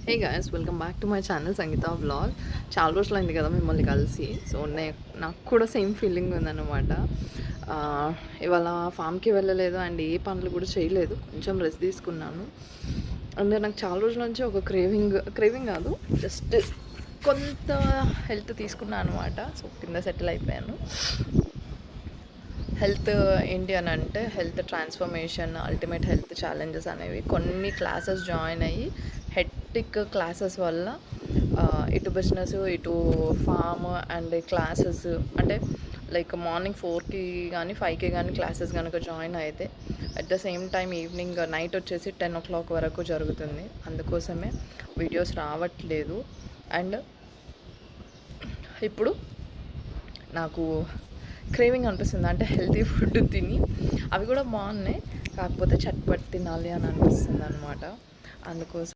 Hey guys, welcome back to my channel Sangeetha vlog. చాలా రోజులు అయింది కదా మిమ్మల్ని కలిసి. సో నాకు కూడా సేమ్ ఫీలింగ్ ఉందన్నమాట. ఇవాళ ఫామ్కి వెళ్ళలేదు అండ్ ఏ పనులు కూడా చేయలేదు, కొంచెం రెస్ట్ తీసుకున్నాను. అండ్ నాకు చాలా రోజుల నుంచి ఒక క్రేవింగ్ కాదు, జస్ట్ కొంత హెల్త్ తీసుకున్నాను అనమాట. సో కింద సెటిల్ అయిపోయాను. హెల్త్ ఏంటి అని అంటే health transformation, ultimate health challenges అనేవి కొన్ని క్లాసెస్ జాయిన్ అయ్యి హెక్టిక్ క్లాసెస్ వల్ల ఇటు బిజినెస్, ఇటు ఫామ్ అండ్ క్లాసెస్ అంటే లైక్ మార్నింగ్ 4కి కానీ 5కి కానీ క్లాసెస్ కనుక జాయిన్ అయితే at the same time evening night వచ్చేసి 10 o'clock వరకు జరుగుతుంది. అందుకోసమే వీడియోస్ రావట్లేదు. అండ్ ఇప్పుడు నాకు క్రేవింగ్ అనిపిస్తుంది, అంటే హెల్తీ ఫుడ్ తిని అవి కూడా బాగున్నాయి, కాకపోతే చట్పట్ తినాలి అని అనిపిస్తుంది అనమాట. అందుకోసం